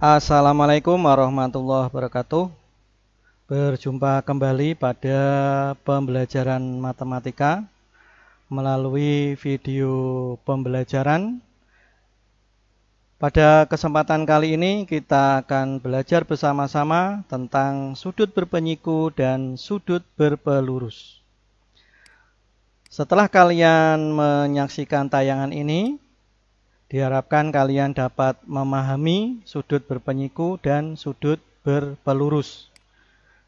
Assalamualaikum warahmatullahi wabarakatuh. Berjumpa kembali pada pembelajaran matematika melalui video pembelajaran. Pada kesempatan kali ini kita akan belajar bersama-sama tentang sudut berpenyiku dan sudut berpelurus. Setelah kalian menyaksikan tayangan ini, diharapkan kalian dapat memahami sudut berpenyiku dan sudut berpelurus.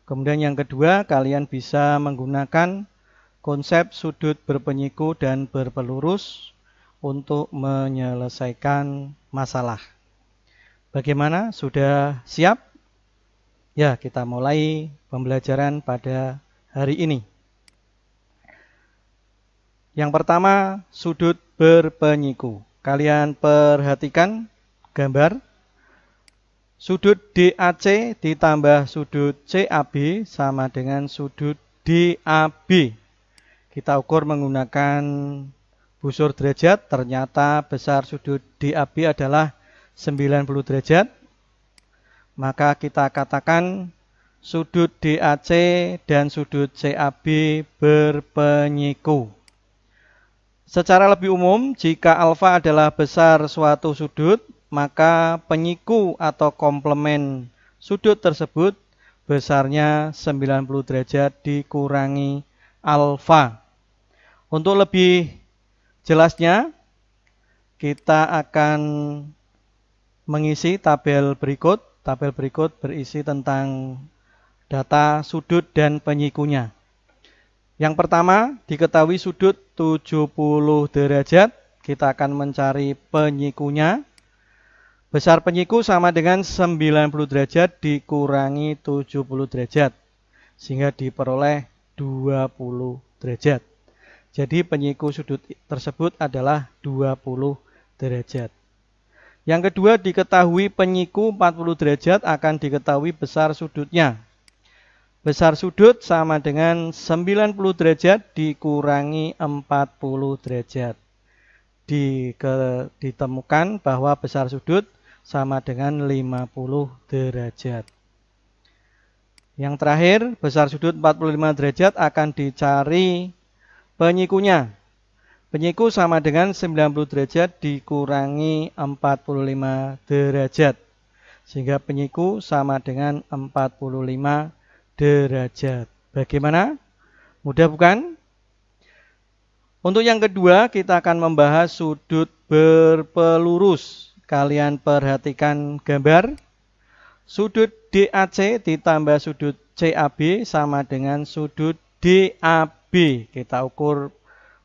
Kemudian yang kedua, kalian bisa menggunakan konsep sudut berpenyiku dan berpelurus untuk menyelesaikan masalah. Bagaimana? Sudah siap? Ya, kita mulai pembelajaran pada hari ini. Yang pertama, sudut berpenyiku. Kalian perhatikan gambar. Sudut DAC ditambah sudut CAB sama dengan sudut DAB. Kita ukur menggunakan busur derajat. Ternyata besar sudut DAB adalah 90 derajat. Maka kita katakan sudut DAC dan sudut CAB berpenyiku. Secara lebih umum, jika alfa adalah besar suatu sudut, maka penyiku atau komplement sudut tersebut besarnya 90 derajat dikurangi alfa. Untuk lebih jelasnya, kita akan mengisi tabel berikut. Tabel berikut berisi tentang data sudut dan penyikunya. Yang pertama, diketahui sudut 70 derajat. Kita akan mencari penyikunya. Besar penyiku sama dengan 90 derajat dikurangi 70 derajat. Sehingga diperoleh 20 derajat. Jadi penyiku sudut tersebut adalah 20 derajat. Yang kedua, diketahui penyiku 40 derajat akan diketahui besar sudutnya. Besar sudut sama dengan 90 derajat dikurangi 40 derajat. Ditemukan bahwa besar sudut sama dengan 50 derajat. Yang terakhir, besar sudut 45 derajat akan dicari penyikunya. Penyiku sama dengan 90 derajat dikurangi 45 derajat. Sehingga penyiku sama dengan 45 derajat. Bagaimana? Mudah bukan? Untuk yang kedua, kita akan membahas sudut berpelurus. Kalian perhatikan gambar. Sudut DAC ditambah sudut CAB sama dengan sudut DAB. Kita ukur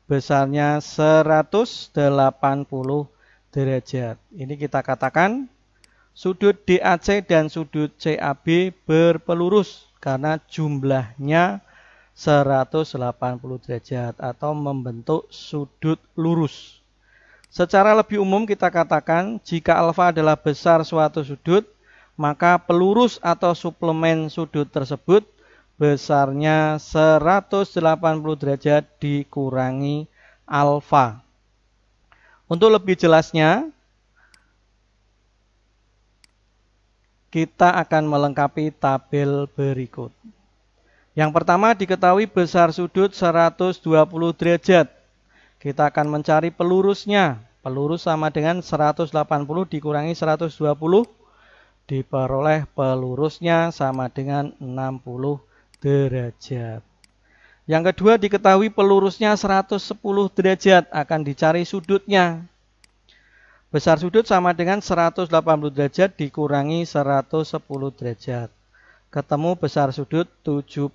besarnya 180 derajat. Ini kita katakan sudut DAC dan sudut CAB berpelurus karena jumlahnya 180 derajat atau membentuk sudut lurus. Secara lebih umum kita katakan jika alfa adalah besar suatu sudut, maka pelurus atau suplemen sudut tersebut besarnya 180 derajat dikurangi alfa. Untuk lebih jelasnya, kita akan melengkapi tabel berikut. Yang pertama, diketahui besar sudut 120 derajat. Kita akan mencari pelurusnya. Pelurus sama dengan 180 dikurangi 120. Diperoleh pelurusnya sama dengan 60 derajat. Yang kedua, diketahui pelurusnya 110 derajat. Akan dicari sudutnya. Besar sudut sama dengan 180 derajat dikurangi 110 derajat. Ketemu besar sudut 70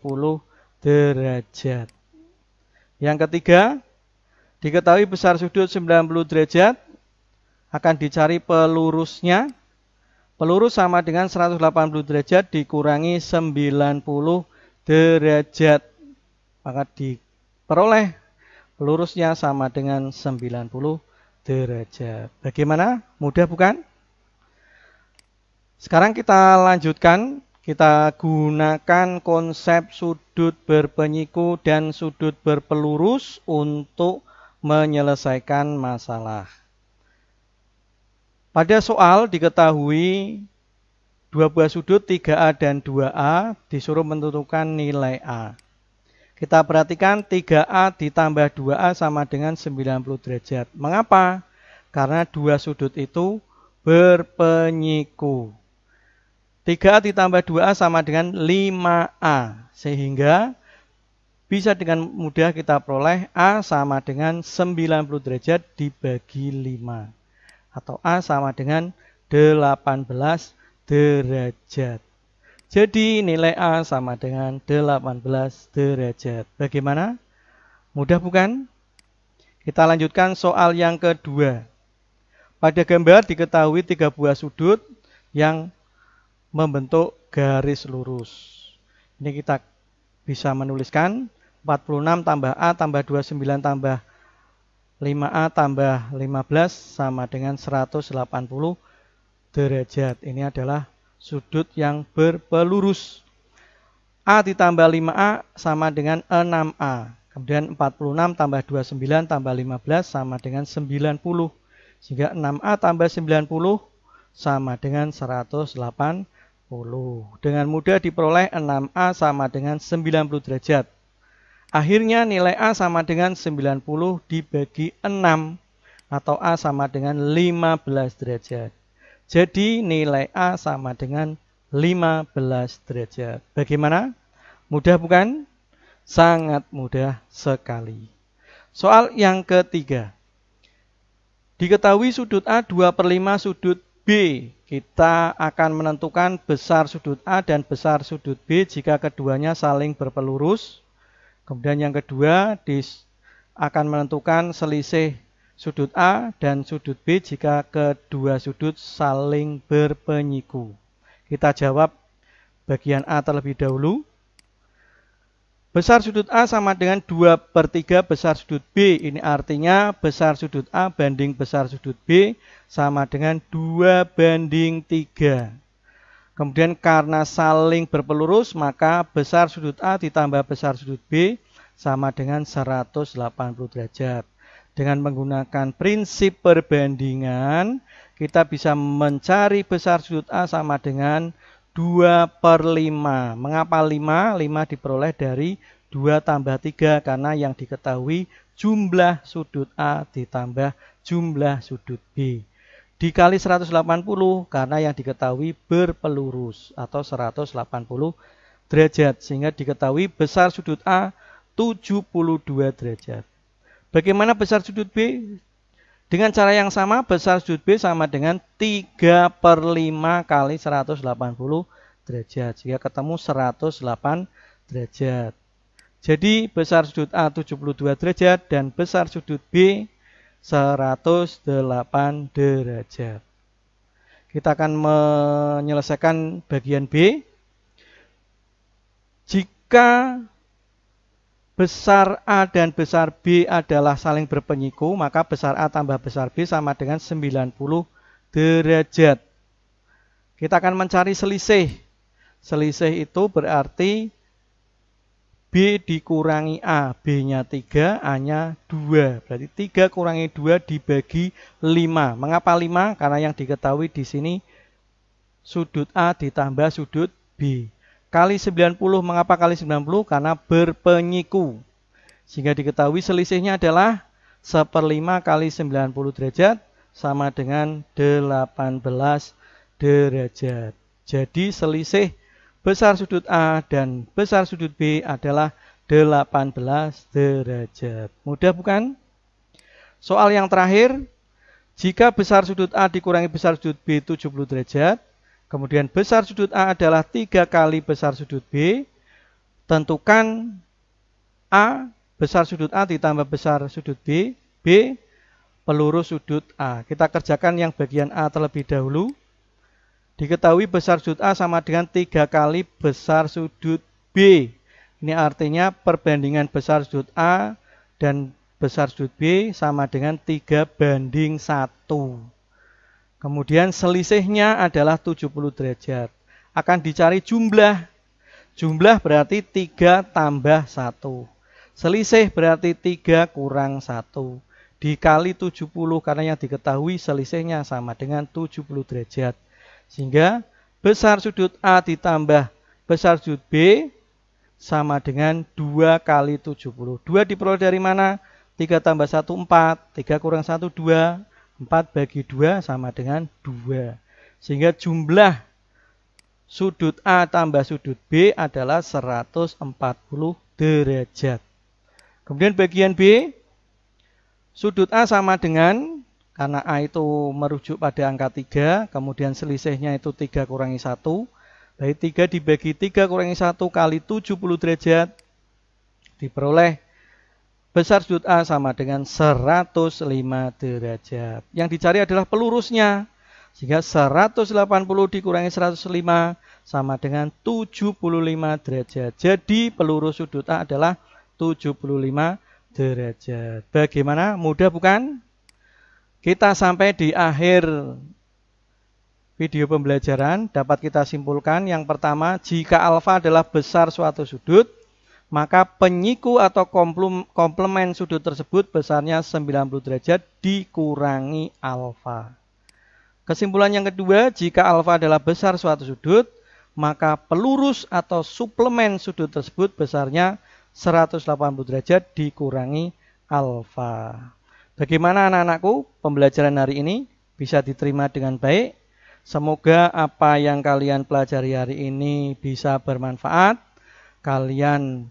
derajat. Yang ketiga, diketahui besar sudut 90 derajat. Akan dicari pelurusnya. Pelurus sama dengan 180 derajat dikurangi 90 derajat. Maka diperoleh pelurusnya sama dengan 90 derajat. Bagaimana? Mudah bukan? Sekarang kita lanjutkan. kita gunakan konsep sudut berpenyiku dan sudut berpelurus untuk menyelesaikan masalah. Pada soal diketahui dua buah sudut 3A dan 2A disuruh menentukan nilai A. Kita perhatikan 3A ditambah 2A sama dengan 90 derajat. Mengapa? Karena dua sudut itu berpenyiku. 3A ditambah 2A sama dengan 5A. Sehingga bisa dengan mudah kita peroleh A sama dengan 90 derajat dibagi 5. Atau A sama dengan 18 derajat. Jadi nilai A sama dengan 18 derajat. Bagaimana? Mudah bukan? Kita lanjutkan soal yang kedua. Pada gambar diketahui 3 buah sudut yang membentuk garis lurus. Ini kita bisa menuliskan 46 tambah A tambah 29 tambah 5A tambah 15 sama dengan 180 derajat. Ini adalah sudut yang berpelurus. A ditambah 5A sama dengan 6A. Kemudian 46 tambah 29 tambah 15 sama dengan 90. Sehingga 6A tambah 90 sama dengan 180. Dengan mudah diperoleh 6A sama dengan 90 derajat. Akhirnya nilai A sama dengan 90 dibagi 6 atau A sama dengan 15 derajat. Jadi nilai A sama dengan 15 derajat. Bagaimana? Mudah bukan? Sangat mudah sekali. Soal yang ketiga. Diketahui sudut A 2/5 sudut B. Kita akan menentukan besar sudut A dan besar sudut B jika keduanya saling berpelurus. Kemudian yang kedua akan menentukan selisih sudut A dan sudut B jika kedua sudut saling berpenyiku. Kita jawab bagian A terlebih dahulu. Besar sudut A sama dengan 2/3 besar sudut B. Ini artinya besar sudut A banding besar sudut B sama dengan 2/3. Kemudian karena saling berpelurus, maka besar sudut A ditambah besar sudut B sama dengan 180 derajat. Dengan menggunakan prinsip perbandingan, kita bisa mencari besar sudut A sama dengan 2/5. Mengapa 5? 5 diperoleh dari 2 tambah 3 karena yang diketahui jumlah sudut A ditambah jumlah sudut B. Dikali 180 karena yang diketahui berpelurus atau 180 derajat. Sehingga diketahui besar sudut A 72 derajat. Bagaimana besar sudut B? Dengan cara yang sama, besar sudut B sama dengan 3/5 kali 180 derajat. Jika ketemu 108 derajat. Jadi besar sudut A 72 derajat dan besar sudut B 108 derajat. Kita akan menyelesaikan bagian B. Jika besar A dan besar B adalah saling berpenyiku, maka besar A tambah besar B sama dengan 90 derajat. Kita akan mencari selisih. Selisih itu berarti B dikurangi A, B-nya 3, A-nya 2. Berarti 3 kurangi 2 dibagi 5. Mengapa 5? Karena yang diketahui di sini sudut A ditambah sudut B. Kali 90, mengapa kali 90? Karena berpenyiku. Sehingga diketahui selisihnya adalah 1/5 kali 90 derajat sama dengan 18 derajat. Jadi selisih besar sudut A dan besar sudut B adalah 18 derajat. Mudah bukan? Soal yang terakhir, jika besar sudut A dikurangi besar sudut B 70 derajat, kemudian besar sudut A adalah 3 kali besar sudut B. Tentukan A, besar sudut A ditambah besar sudut B. B, pelurus sudut A. Kita kerjakan yang bagian A terlebih dahulu. Diketahui besar sudut A sama dengan 3 kali besar sudut B. Ini artinya perbandingan besar sudut A dan besar sudut B sama dengan 3/1. Kemudian selisihnya adalah 70 derajat. akan dicari jumlah. Jumlah berarti 3 tambah 1. Selisih berarti 3 kurang 1. Dikali 70 karena yang diketahui selisihnya sama dengan 70 derajat. Sehingga besar sudut A ditambah besar sudut B sama dengan 2 kali 70. 2 diperoleh dari mana? 3 tambah 1, 4. 3 kurang 1, 2. 4 bagi 2 sama dengan 2. Sehingga jumlah sudut A tambah sudut B adalah 140 derajat. Kemudian bagian B, sudut A sama dengan, karena A itu merujuk pada angka 3, kemudian selisihnya itu 3 kurangi 1. Baik 3 dibagi 3 kurangi 1 kali 70 derajat, diperoleh besar sudut A sama dengan 105 derajat. Yang dicari adalah pelurusnya. Sehingga 180 dikurangi 105 sama dengan 75 derajat. Jadi pelurus sudut A adalah 75 derajat. Bagaimana? Mudah bukan? Kita sampai di akhir video pembelajaran, dapat kita simpulkan yang pertama, jika alfa adalah besar suatu sudut, maka penyiku atau komplemen sudut tersebut besarnya 90 derajat dikurangi alfa. Kesimpulan yang kedua, jika alfa adalah besar suatu sudut, maka pelurus atau suplemen sudut tersebut besarnya 180 derajat dikurangi alfa. Bagaimana anak-anakku? Pembelajaran hari ini bisa diterima dengan baik. Semoga apa yang kalian pelajari hari ini bisa bermanfaat. Kalian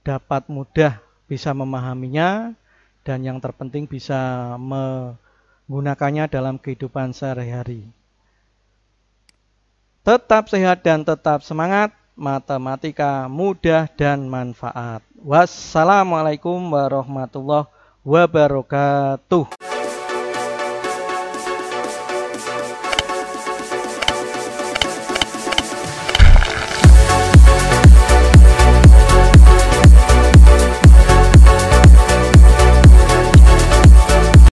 dapat mudah bisa memahaminya. Dan yang terpenting bisa menggunakannya dalam kehidupan sehari-hari. Tetap sehat dan tetap semangat. Matematika mudah dan manfaat. Wassalamualaikum warahmatullahi wabarakatuh.